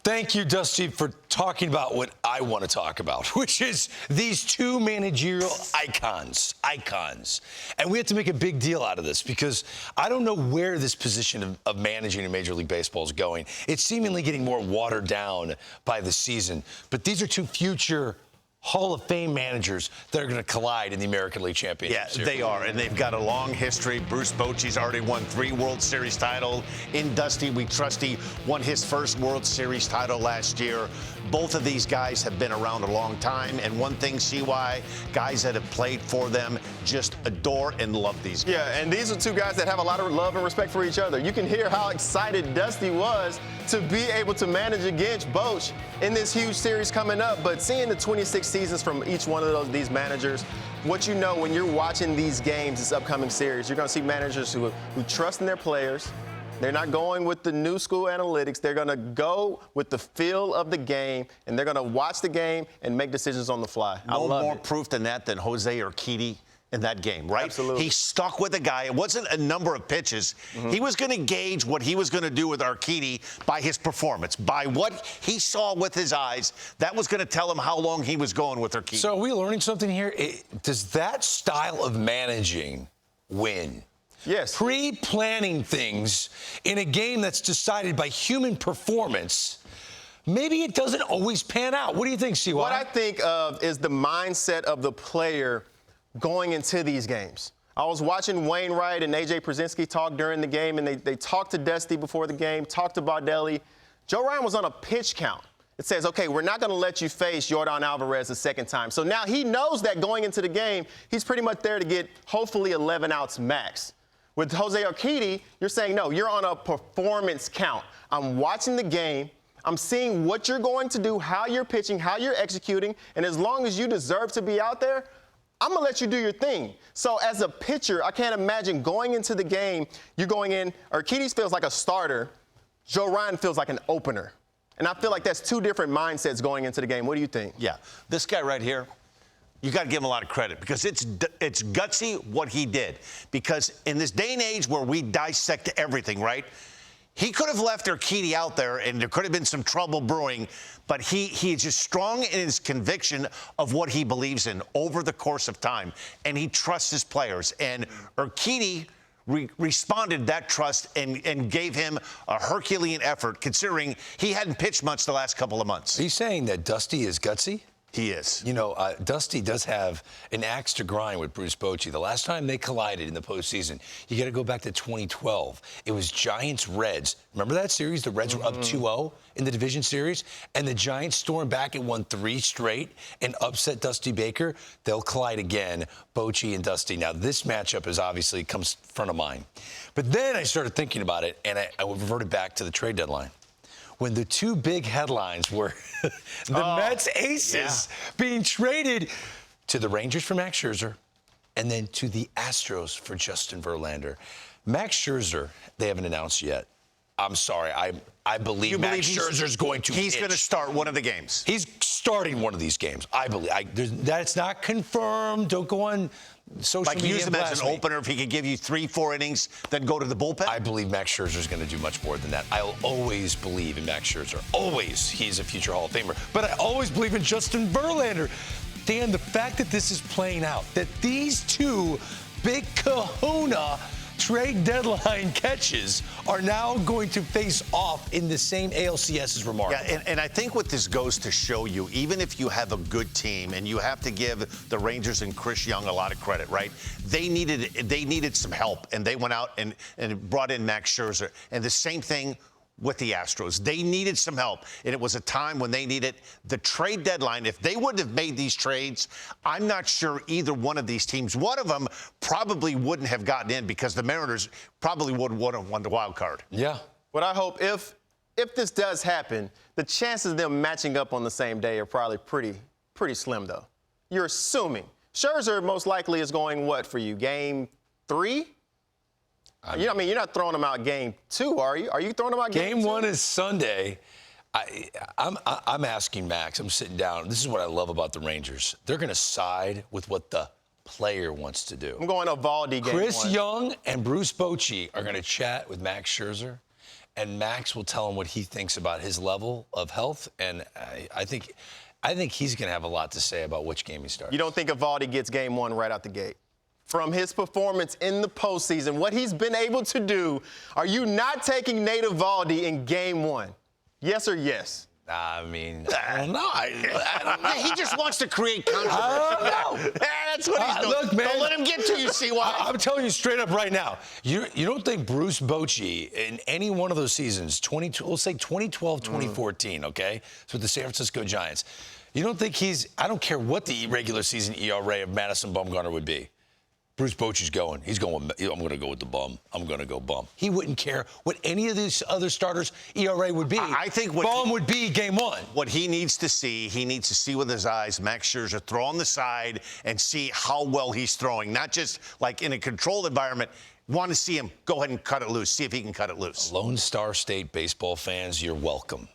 Thank you, Dusty, for talking about what I want to talk about, which is these two managerial icons. And we have to make a big deal out of this because I don't know where this position of managing in Major League Baseball is going. It's seemingly getting more watered down by the season. But these are two future Hall of Fame managers that are going to collide in the American League Championship Series. They are, and they've got a long history. Bruce Bochy's already won 3 World Series titles. In Dusty, we trust he won his first World Series title last year. Both of these guys have been around a long time, and one thing, CY, guys that have played for them just adore and love these guys. Yeah, and these are two guys that have a lot of love and respect for each other. You can hear how excited Dusty was to be able to manage against Bochy in this huge series coming up. But seeing the 26 seasons from each one of these managers, what you know when you're watching these games, this upcoming series, you're going to see managers who trust in their players. They're not going with the new school analytics. They're going to go with the feel of the game, and they're going to watch the game and make decisions on the fly. No more proof than that than Jose Urquidy in that game, right? Absolutely. He stuck with the guy. It wasn't a number of pitches. He was going to gauge what he was going to do with Urquidy by his performance, by what he saw with his eyes. That was going to tell him how long he was going with Urquidy. So are we learning something here? Does that style of managing win? Yes. Pre-planning things in a game that's decided by human performance, maybe it doesn't always pan out. What do you think, CY? What I think of is the mindset of the player going into these games. I was watching Wainwright and A.J. Przinsky talk during the game, and they talked to Dusty before the game, talked to Baldelli. Joe Ryan was on a pitch count. It says, okay, we're not going to let you face Yordan Alvarez a second time. So now he knows that going into the game, he's pretty much there to get hopefully 11 outs max. With Jose Urquidy, you're saying, no, you're on a performance count. I'm watching the game. I'm seeing what you're going to do, how you're pitching, how you're executing. And as long as you deserve to be out there, I'm going to let you do your thing. So as a pitcher, I can't imagine going into the game, you're going in, Urquidy feels like a starter. Joe Ryan feels like an opener. And I feel like that's two different mindsets going into the game. What do you think? Yeah, this guy right here, you got to give him a lot of credit because it's gutsy what he did. Because in this day and age where we dissect everything, right? He could have left Urquidy out there, and there could have been some trouble brewing, but he is just strong in his conviction of what he believes in over the course of time, and he trusts his players. And Urquidy responded that trust and gave him a Herculean effort, considering he hadn't pitched much the last couple of months. Are you saying that Dusty is gutsy? He is. You know, Dusty does have an axe to grind with Bruce Bochy. The last time they collided in the postseason, you got to go back to 2012. It was Giants-Reds. Remember that series? The Reds were up 2-0 in the division series, and the Giants stormed back and won 3 straight and upset Dusty Baker. They'll collide again, Bochy and Dusty. Now, this matchup is obviously comes front of mind. But then I started thinking about it, and I reverted back to the trade deadline, when the two big headlines were the Mets aces being traded to the Rangers for Max Scherzer and then to the Astros for Justin Verlander. Max Scherzer, they haven't announced yet. I'm sorry. I believe Max Scherzer's going to He's going to start one of the games. He's starting one of these games. I believe. That's not confirmed. Don't go on social media. Use him as an opener if he could give you 3-4 innings, then go to the bullpen? I believe Max Scherzer's going to do much more than that. I'll always believe in Max Scherzer. Always. He's a future Hall of Famer. But I always believe in Justin Verlander. Dan, the fact that this is playing out, that these two big kahuna trade deadline catches are now going to face off in the same ALCS is remarkable. Yeah, and I think what this goes to show you, even if you have a good team, and you have to give the Rangers and Chris Young a lot of credit, right? They needed some help, and they went out and brought in Max Scherzer. And the same thing with the Astros. They needed some help, and it was a time when they needed the trade deadline. If they wouldn't have made these trades, I'm not sure either one of these teams, one of them probably wouldn't have gotten in because the Mariners probably would have won the wild card. Yeah. What I hope, if this does happen, the chances of them matching up on the same day are probably pretty slim, though. You're assuming. Scherzer most likely is going what for you, game 3? You're not throwing them out game 2, are you? Are you throwing them out game 2? Game 1 is Sunday. I'm asking Max. I'm sitting down. This is what I love about the Rangers. They're going to side with what the player wants to do. I'm going Eovaldi game Chris 1. Young and Bruce Bochy are going to chat with Max Scherzer, and Max will tell him what he thinks about his level of health. And I think he's going to have a lot to say about which game he starts. You don't think Eovaldi gets game one right out the gate? From his performance in the postseason, what he's been able to do, are you not taking Nate Eovaldi in game one? Yes or yes? I mean, I don't know. I don't know. He just wants to create controversy. I don't know. That's what he's doing. Look, man. Don't let him get to you, see why. I'm telling you straight up right now, you don't think Bruce Bochy in any one of those seasons, let's say 2012, 2014, okay? It's with the San Francisco Giants. You don't think I don't care what the regular season ERA of Madison Bumgarner would be. Bruce Bochy's going. He's going, I'm going to go with the bum. I'm going to go bum. He wouldn't care what any of these other starters' ERA would be. I think bum would be game one. What he needs to see with his eyes, Max Scherzer throw on the side and see how well he's throwing. Not just like in a controlled environment. Want to see him go ahead and cut it loose. See if he can cut it loose. Lone Star State baseball fans, you're welcome.